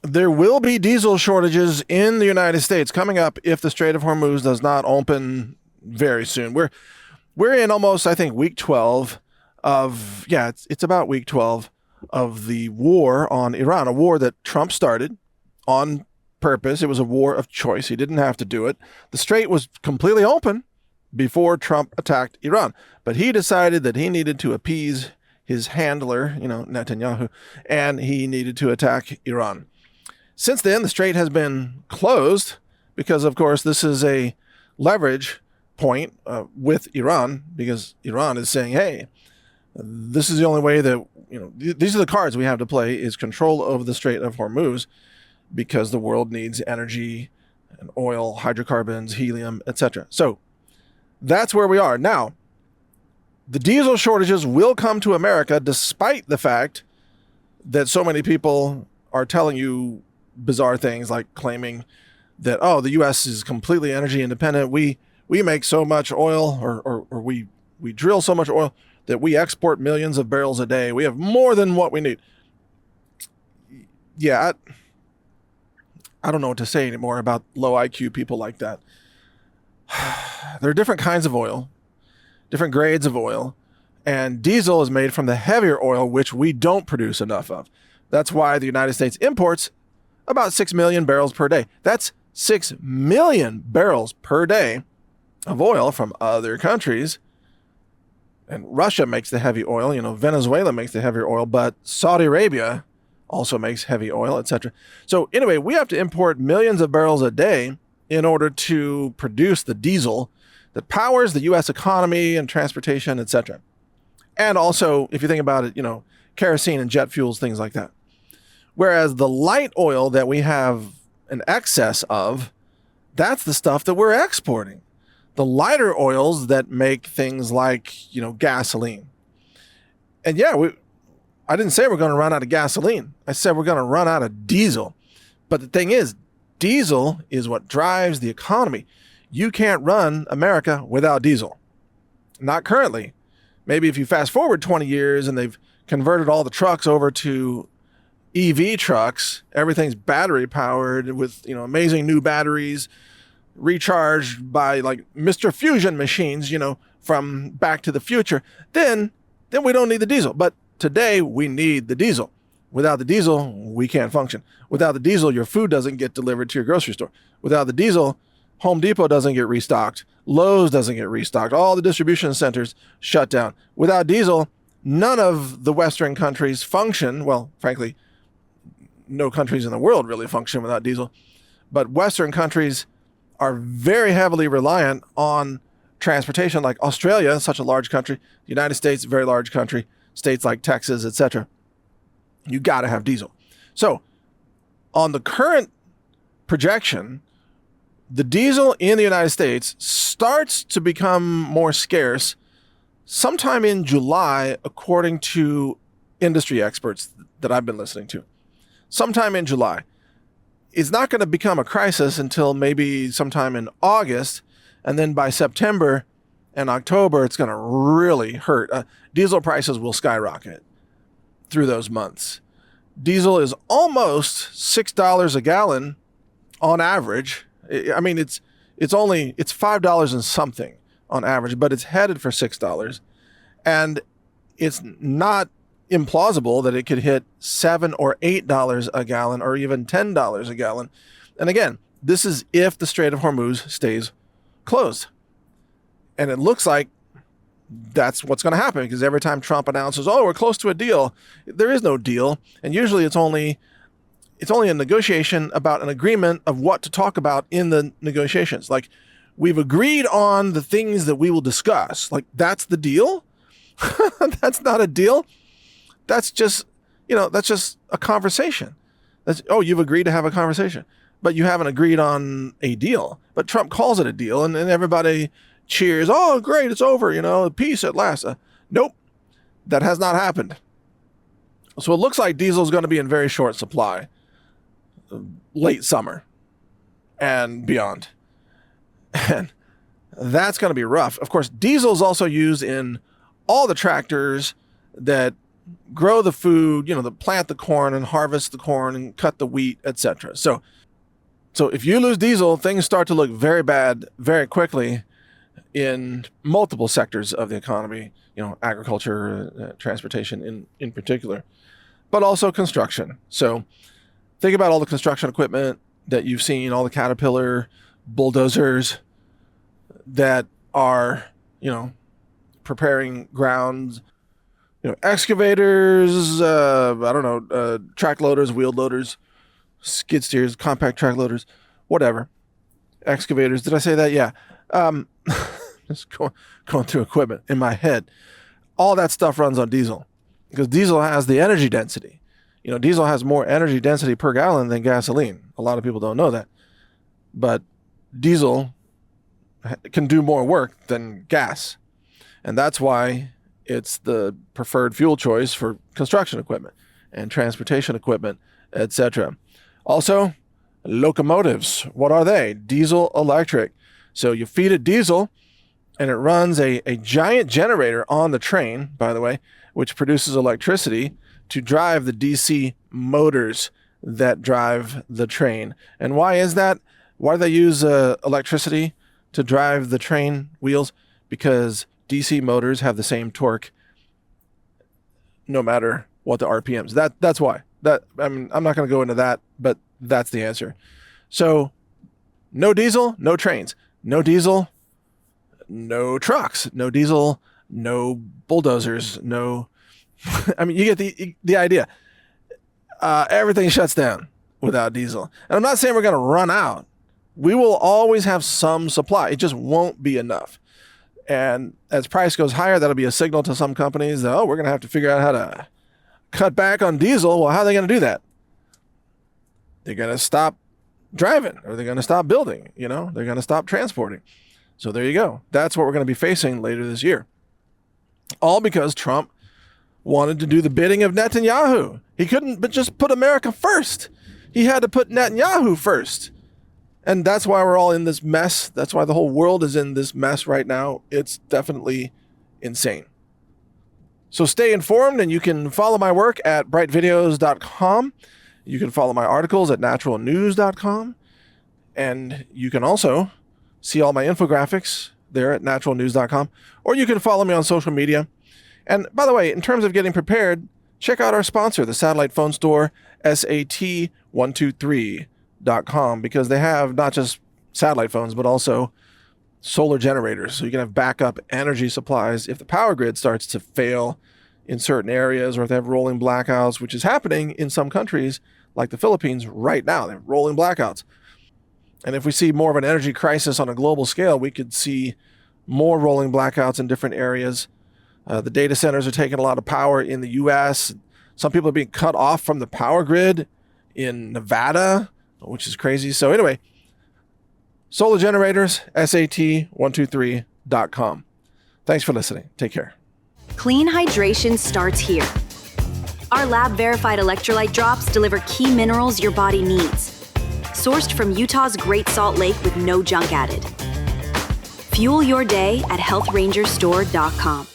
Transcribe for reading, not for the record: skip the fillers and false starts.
There will be diesel shortages in the United States coming up if the Strait of Hormuz does not open very soon. We're in almost, I think, week 12 of, it's about week 12 of the war on Iran, a war that Trump started on purpose. It was a war of choice. He didn't have to do it. The Strait was completely open before Trump attacked Iran, but he decided that he needed to appease his handler, Netanyahu, and he needed to attack Iran. Since then, the Strait has been closed because, of course, this is a leverage point with Iran, because Iran is saying, hey, this is the only way that, these are the cards we have to play, is control over the Strait of Hormuz, because the world needs energy and oil, hydrocarbons, helium, etc. So that's where we are. Now, the diesel shortages will come to America despite the fact that so many people are telling you bizarre things, like claiming that, oh, the U.S. is completely energy independent. We make so much oil, or we drill so much oil that we export millions of barrels a day. We have more than what we need. Yeah, I don't know what to say anymore about low IQ people like that. There are different kinds of oil, different grades of oil, and diesel is made from the heavier oil, which we don't produce enough of. That's why the United States imports about 6 million barrels per day. That's 6 million barrels per day of oil from other countries. And Russia makes the heavy oil, Venezuela makes the heavier oil, but Saudi Arabia also makes heavy oil, etc. So anyway, we have to import millions of barrels a day in order to produce the diesel that powers the U.S. economy and transportation, etc. And also, if you think about it, kerosene and jet fuels, things like that. Whereas the light oil that we have an excess of, that's the stuff that we're exporting. The lighter oils that make things like, gasoline. And yeah, I didn't say we're going to run out of gasoline. I said we're going to run out of diesel. But the thing is, diesel is what drives the economy. You can't run America without diesel. Not currently. Maybe if you fast forward 20 years and they've converted all the trucks over to EV trucks, everything's battery powered with, amazing new batteries, recharged by like Mr. Fusion machines, from Back to the Future, then we don't need the diesel. But today we need the diesel. Without the diesel, we can't function. Without the diesel, your food doesn't get delivered to your grocery store. Without the diesel, Home Depot doesn't get restocked. Lowe's doesn't get restocked. All the distribution centers shut down. Without diesel, none of the Western countries function. Well, frankly, no countries in the world really function without diesel. But Western countries are very heavily reliant on transportation, like Australia, such a large country, the United States, very large country, states like Texas, etc. You got to have diesel. So on the current projection, the diesel in the United States starts to become more scarce sometime in July, according to industry experts that I've been listening to. Sometime in July. It's not going to become a crisis until maybe sometime in August, and then by September and October, it's going to really hurt. Diesel prices will skyrocket through those months. Diesel is almost $6 a gallon on average. I mean, it's $5 and something on average, but it's headed for $6. And it's not implausible that it could hit $7 or $8 a gallon, or even $10 a gallon. And again, this is if the Strait of Hormuz stays closed. And it looks like that's what's going to happen, because every time Trump announces, oh, we're close to a deal, there is no deal. And usually it's only a negotiation about an agreement of what to talk about in the negotiations. Like, we've agreed on the things that we will discuss. Like, that's the deal? That's not a deal. That's just a conversation. You've agreed to have a conversation, but you haven't agreed on a deal. But Trump calls it a deal, and everybody cheers. Oh, great, it's over, peace at last. Nope, that has not happened. So it looks like diesel is going to be in very short supply, late summer and beyond. And that's going to be rough. Of course, diesel is also used in all the tractors that grow the food, plant the corn and harvest the corn and cut the wheat, etc. So if you lose diesel, things start to look very bad very quickly in multiple sectors of the economy, agriculture, transportation in particular, but also construction. So think about all the construction equipment that you've seen, all the Caterpillar bulldozers that are, preparing grounds, excavators, track loaders, wheel loaders, skid steers, compact track loaders, whatever. Excavators. Did I say that? Yeah. Just going through equipment in my head. All that stuff runs on diesel because diesel has the energy density. Diesel has more energy density per gallon than gasoline. A lot of people don't know that. But diesel can do more work than gas. And that's why it's the preferred fuel choice for construction equipment and transportation equipment, etc. Also, locomotives. What are they? Diesel electric. So you feed it diesel and it runs a giant generator on the train, by the way, which produces electricity to drive the DC motors that drive the train. And why is that? Why do they use electricity to drive the train wheels? Because DC motors have the same torque no matter what the RPMs. That's why. I'm not going to go into that, but that's the answer. So no diesel, no trains. No diesel, no trucks. No diesel, no bulldozers. No, you get the idea. Everything shuts down without diesel. And I'm not saying we're going to run out. We will always have some supply. It just won't be enough. And as price goes higher, that'll be a signal to some companies that, we're going to have to figure out how to cut back on diesel. Well, how are they going to do that? They're going to stop driving, or they're going to stop building, they're going to stop transporting. So there you go. That's what we're going to be facing later this year. All because Trump wanted to do the bidding of Netanyahu. He couldn't but just put America first. He had to put Netanyahu first. And that's why we're all in this mess. That's why the whole world is in this mess right now. It's definitely insane. So stay informed, and you can follow my work at brightvideos.com. You can follow my articles at naturalnews.com. And you can also see all my infographics there at naturalnews.com. Or you can follow me on social media. And by the way, in terms of getting prepared, check out our sponsor, the satellite phone store, SAT123.com, because they have not just satellite phones, but also solar generators. So you can have backup energy supplies if the power grid starts to fail in certain areas, or if they have rolling blackouts, which is happening in some countries like the Philippines right now. They have rolling blackouts. And if we see more of an energy crisis on a global scale, we could see more rolling blackouts in different areas. The data centers are taking a lot of power in the U.S. Some people are being cut off from the power grid in Nevada, which is crazy. So anyway, solar generators, SAT123.com. Thanks for listening. Take care. Clean hydration starts here. Our lab-verified electrolyte drops deliver key minerals your body needs. Sourced from Utah's Great Salt Lake with no junk added. Fuel your day at healthrangerstore.com.